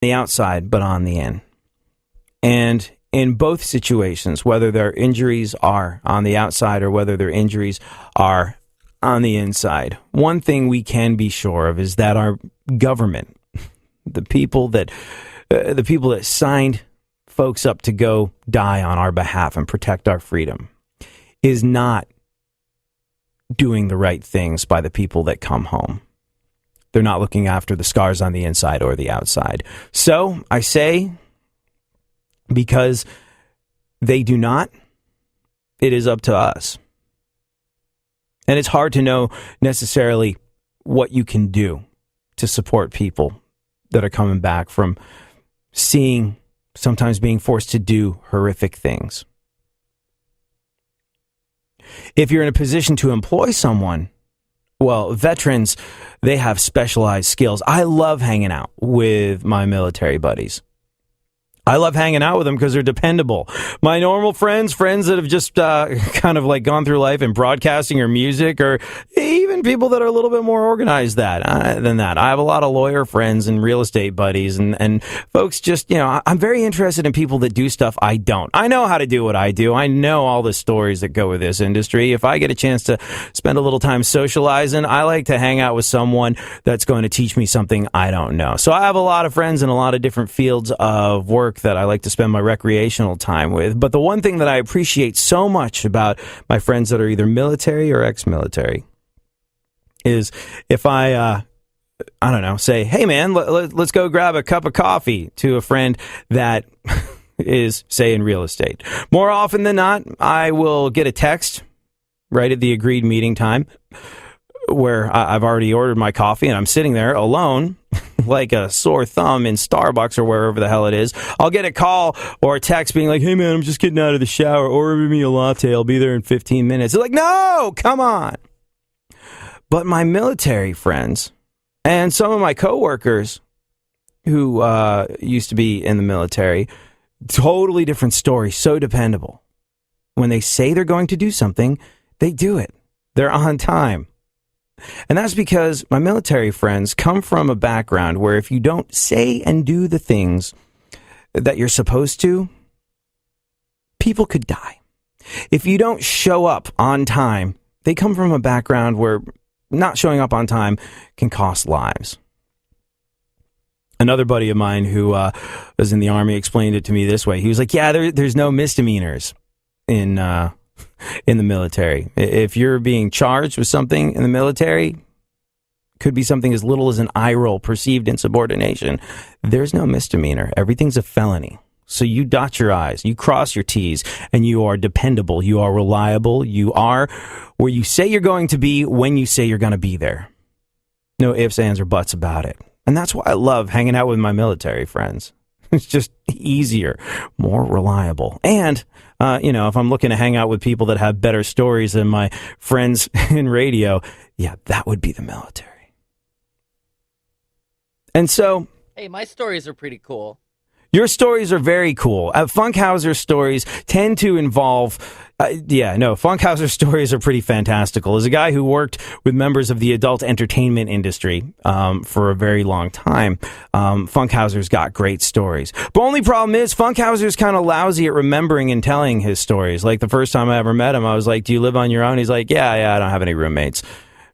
the outside, but on the in. And in both situations, whether their injuries are on the outside or whether their injuries are on the inside, one thing we can be sure of is that our government, the people that signed folks up to go die on our behalf and protect our freedom, is not doing the right things by the people that come home. They're not looking after the scars on the inside or the outside. So I say, because they do not, it is up to us. And it's hard to know necessarily what you can do to support people that are coming back from seeing, sometimes being forced to do horrific things. If you're in a position to employ someone, well, veterans, they have specialized skills. I love hanging out with my military buddies. I love hanging out with them because they're dependable. My normal friends that have just kind of like gone through life in broadcasting or music, or even people that are a little bit more organized than that. I have a lot of lawyer friends and real estate buddies and folks just, I'm very interested in people that do stuff I don't. I know how to do what I do. I know all the stories that go with this industry. If I get a chance to spend a little time socializing, I like to hang out with someone that's going to teach me something I don't know. So I have a lot of friends in a lot of different fields of work that I like to spend my recreational time with. But the one thing that I appreciate so much about my friends that are either military or ex-military is if I don't know, say, hey man, let's go grab a cup of coffee to a friend that is, say, in real estate. More often than not, I will get a text right at the agreed meeting time where I've already ordered my coffee and I'm sitting there alone like a sore thumb in Starbucks or wherever the hell it is. I'll get a call or a text being like, hey man, I'm just getting out of the shower. Order me a latte. I'll be there in 15 minutes. They're like, no, come on. But my military friends and some of my coworkers who used to be in the military, totally different story, so dependable. When they say they're going to do something, they do it. They're on time. And that's because my military friends come from a background where if you don't say and do the things that you're supposed to, people could die. If you don't show up on time, they come from a background where not showing up on time can cost lives. Another buddy of mine who was in the Army explained it to me this way. He was like, yeah, there's no misdemeanors in the military. If you're being charged with something in the military, could be something as little as an eye roll, perceived insubordination. There's no misdemeanor. Everything's a felony. So you dot your I's, you cross your T's, and you are dependable. You are reliable. You are where you say you're going to be when you say you're going to be there. No ifs, ands, or buts about it. And that's why I love hanging out with my military friends. It's just easier, more reliable. And, if I'm looking to hang out with people that have better stories than my friends in radio, yeah, that would be the military. And so... Hey, my stories are pretty cool. Your stories are very cool. Funkhouser stories tend to involve... Funkhouser stories are pretty fantastical. As a guy who worked with members of the adult entertainment industry for a very long time, Funkhouser's got great stories. The only problem is Funkhouser's kind of lousy at remembering and telling his stories. Like the first time I ever met him, I was like, do you live on your own? He's like, yeah, I don't have any roommates.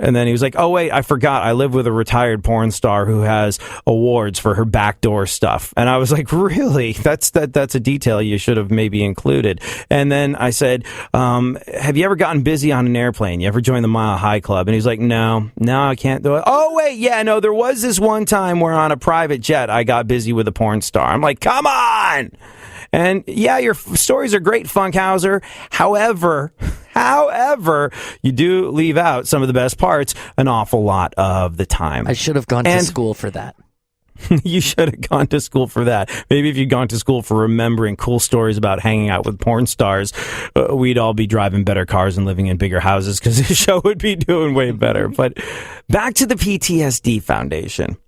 And then he was like, oh, wait, I forgot. I live with a retired porn star who has awards for her backdoor stuff. And I was like, really? That's a detail you should have maybe included. And then I said, have you ever gotten busy on an airplane? You ever joined the Mile High Club? And he's like, no, I can't do it. Oh, wait, yeah, no, there was this one time where on a private jet, I got busy with a porn star. I'm like, come on. And yeah, your stories are great, Funkhouser. However, you do leave out some of the best parts an awful lot of the time. I should have gone to school for that. You should have gone to school for that. Maybe if you'd gone to school for remembering cool stories about hanging out with porn stars, we'd all be driving better cars and living in bigger houses because the show would be doing way better. But back to the PTSD Foundation.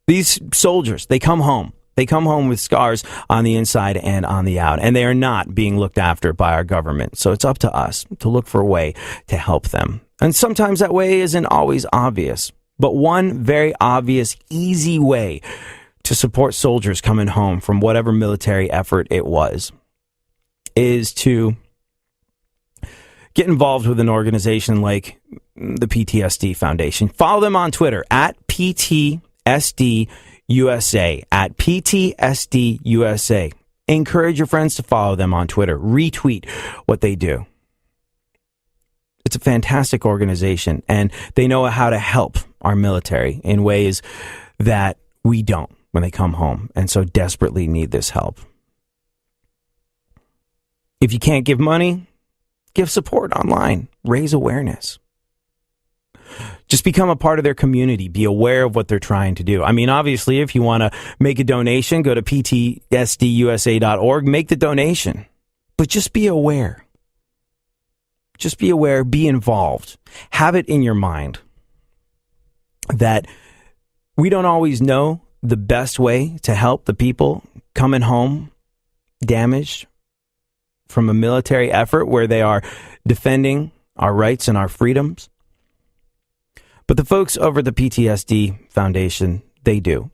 These soldiers, they come home. They come home with scars on the inside and on the out, and they are not being looked after by our government. So it's up to us to look for a way to help them. And sometimes that way isn't always obvious. But one very obvious, easy way to support soldiers coming home from whatever military effort it was is to get involved with an organization like the PTSD Foundation. Follow them on Twitter at PTSD USA, at PTSD USA. Encourage your friends to follow them on Twitter. Retweet what they do. It's a fantastic organization, and they know how to help our military in ways that we don't when they come home, and so desperately need this help. If you can't give money, give support online. Raise awareness. Just become a part of their community. Be aware of what they're trying to do. I mean, obviously, if you want to make a donation, go to ptsdusa.org, make the donation. But just be aware. Just be aware, be involved. Have it in your mind that we don't always know the best way to help the people coming home damaged from a military effort where they are defending our rights and our freedoms. But the folks over at the PTSD Foundation, they do.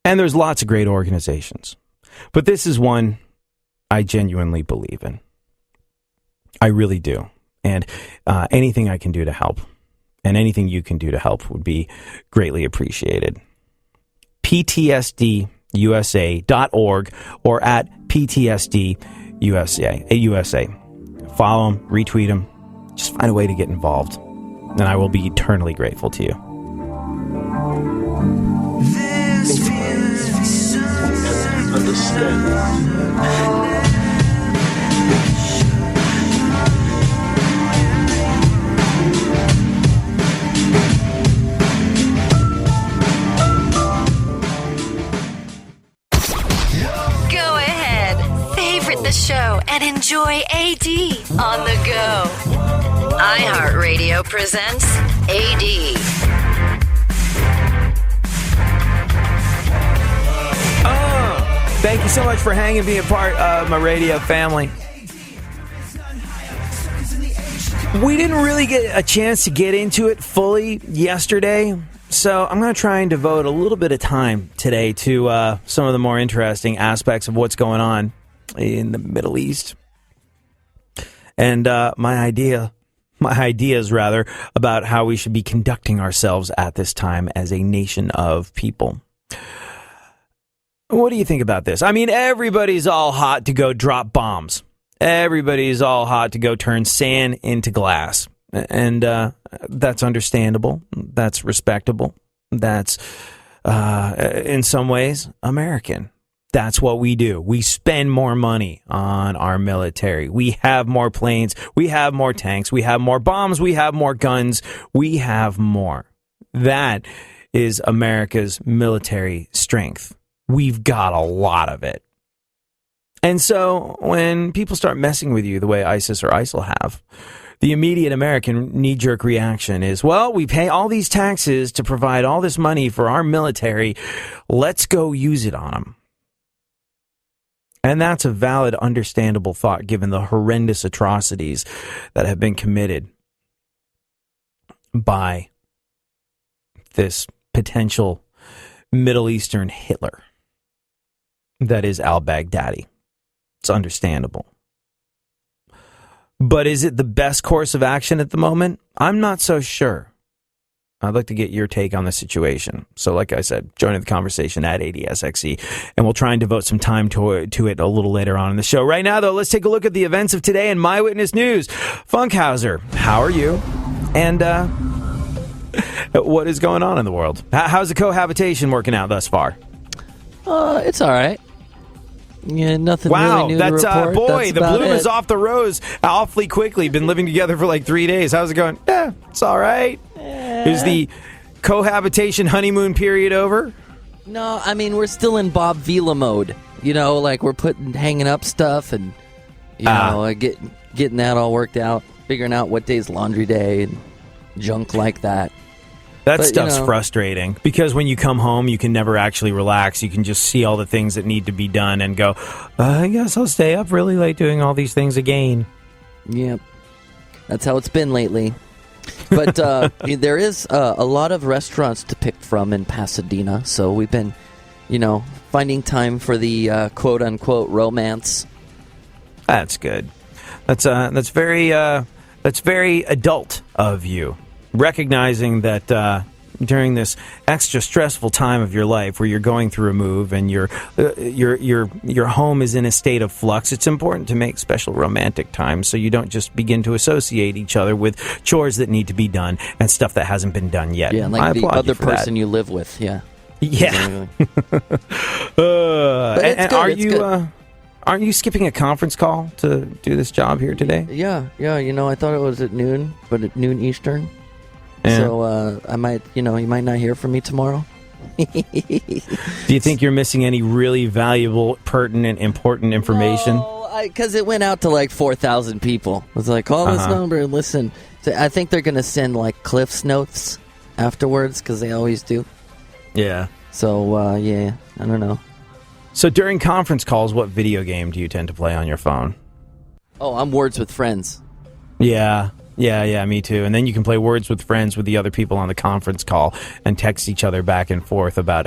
And there's lots of great organizations. But this is one I genuinely believe in. I really do. And anything I can do to help, and anything you can do to help would be greatly appreciated. PTSDUSA.org or at PTSDUSA. Follow them, retweet them. Just find a way to get involved. And I will be eternally grateful to you. Go ahead, favorite the show and enjoy AD on the go. iHeartRadio presents AD. Thank you so much for hanging and being part of my radio family. We didn't really get a chance to get into it fully yesterday, so I'm going to try and devote a little bit of time today to some of the more interesting aspects of what's going on in the Middle East. And my ideas about how we should be conducting ourselves at this time as a nation of people. What do you think about this? I mean, everybody's all hot to go drop bombs. Everybody's all hot to go turn sand into glass. And that's understandable. That's respectable. That's, in some ways, American. That's what we do. We spend more money on our military. We have more planes. We have more tanks. We have more bombs. We have more guns. We have more. That is America's military strength. We've got a lot of it. And so when people start messing with you the way ISIS or ISIL have, the immediate American knee-jerk reaction is, well, we pay all these taxes to provide all this money for our military. Let's go use it on them. And that's a valid, understandable thought given the horrendous atrocities that have been committed by this potential Middle Eastern Hitler that is al-Baghdadi. It's understandable. But is it the best course of action at the moment? I'm not so sure. I'd like to get your take on the situation. So like I said, join the conversation at ADSXE, and we'll try and devote some time to it a little later on in the show. Right now, though, let's take a look at the events of today in My Witness News. Funkhouser, how are you? And what is going on in the world? How's the cohabitation working out thus far? It's all right. Yeah, nothing really new that's, to report. Boy, That's the bloom about is it. off the rose awfully quickly. Been living together for like 3 days. How's it going? Yeah, it's all right. Is the cohabitation honeymoon period over? No, I mean, we're still in Bob Vila mode. You know, like we're hanging up stuff and, you know, getting that all worked out, figuring out what day's laundry day and junk like that. That stuff's frustrating because when you come home, you can never actually relax. You can just see all the things that need to be done and go, I guess I'll stay up really late doing all these things again. Yep. That's how it's been lately. But there is a lot of restaurants to pick from in Pasadena, so we've been, finding time for the quote-unquote romance. That's good. That's very adult of you, recognizing that during this extra stressful time of your life where you're going through a move and your home is in a state of flux, it's important to make special romantic times so you don't just begin to associate each other with chores that need to be done and stuff that hasn't been done yet. Yeah, like the other person you live with. Yeah. Yeah. And aren't you skipping a conference call to do this job here today? Yeah. I thought it was at noon, but at noon Eastern. Yeah. So I might, you might not hear from me tomorrow. Do you think you're missing any really valuable, pertinent, important information? No, because it went out to like 4,000 people. It was like, call this number and listen. So I think they're going to send like Cliff's notes afterwards because they always do. Yeah. So, yeah, I don't know. So during conference calls, what video game do you tend to play on your phone? Oh, I'm Words with Friends. Yeah, me too. And then you can play Words with Friends with the other people on the conference call and text each other back and forth about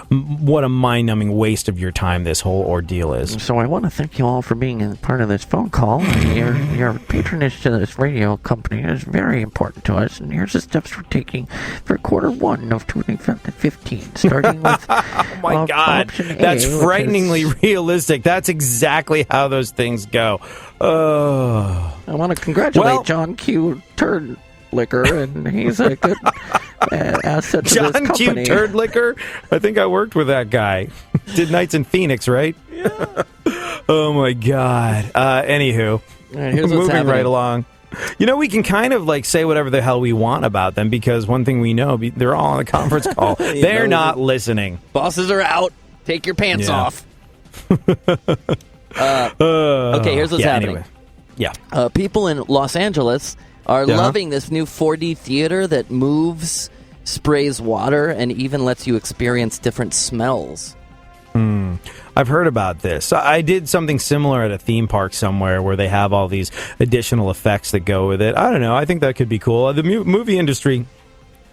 what a mind-numbing waste of your time this whole ordeal is. So I want to thank you all for being a part of this phone call. Your patronage to this radio company is very important to us, and here's the steps we're taking for Q1 of 2015, starting with oh my God, that's frighteningly realistic. That's exactly how those things go. Oh. I want to congratulate John Q. Turd Liquor, and he's a good asset to John this company. Q. Turd Liquor? I think I worked with that guy. Did Nights in Phoenix, right? Yeah. Oh, my God. Anywho, moving right along. We can kind of say whatever the hell we want about them because one thing we know, they're all on a conference call. They're not listening. Bosses are out. Take your pants off. Okay, here's what's happening. Anyway. Yeah. People in Los Angeles are loving this new 4D theater that moves, sprays water, and even lets you experience different smells. I've heard about this. I did something similar at a theme park somewhere where they have all these additional effects that go with it. I don't know. I think that could be cool. The movie industry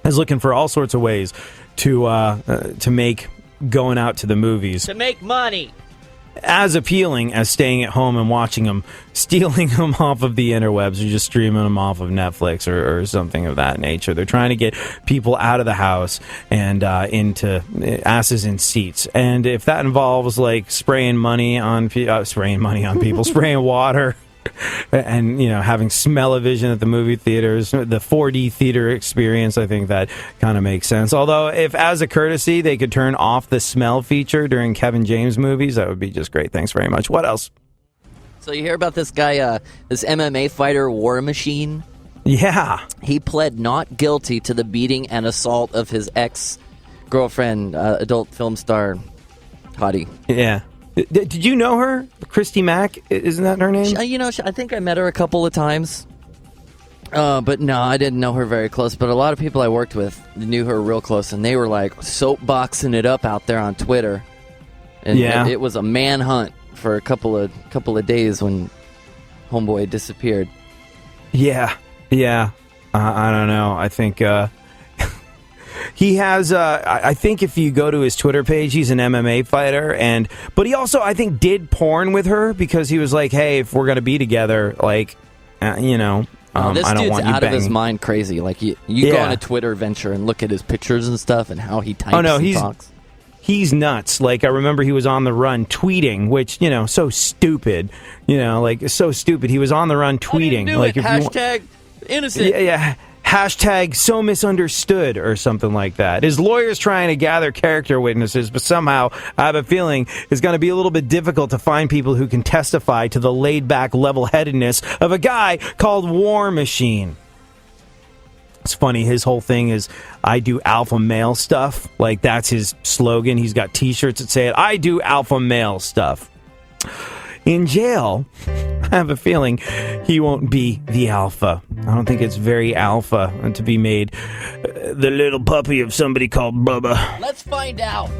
is looking for all sorts of ways to make going out to the movies to make money as appealing as staying at home and watching them, stealing them off of the interwebs or just streaming them off of Netflix or something of that nature. They're trying to get people out of the house and into asses in seats. And if that involves spraying money on people, spraying water, and having smell-o-vision at the movie theaters, the 4D theater experience, I think that kind of makes sense. Although if as a courtesy they could turn off the smell feature during Kevin James movies, that would be just great. Thanks very much. What else? So you hear about this guy, this MMA fighter War Machine? Yeah. He pled not guilty to the beating and assault of his ex-girlfriend, adult film star Hottie. Yeah. Did you know her? Christy Mack? Isn't that her name? I think I met her a couple of times. But no, I didn't know her very close. But a lot of people I worked with knew her real close, and they were soapboxing it up out there on Twitter. And it was a manhunt for a couple of days when Homeboy disappeared. Yeah. I don't know. I think he has, I think if you go to his Twitter page, he's an MMA fighter, but he also, I think, did porn with her because he was like, hey, if we're going to be together, this I don't dude's want you out of his banging. mind crazy. You go on a Twitter venture and look at his pictures and stuff and how he types and talks. He's nuts. I remember he was on the run tweeting, which, so stupid. So stupid. He was on the run tweeting. Hashtag innocent. Yeah. Hashtag so misunderstood or something like that. His lawyer's trying to gather character witnesses, but somehow I have a feeling it's going to be a little bit difficult to find people who can testify to the laid-back level-headedness of a guy called War Machine. It's funny, his whole thing is, I do alpha male stuff. That's his slogan. He's got t-shirts that say it. I do alpha male stuff. In jail, I have a feeling he won't be the alpha. I don't think it's very alpha to be made the little puppy of somebody called Bubba. Let's find out.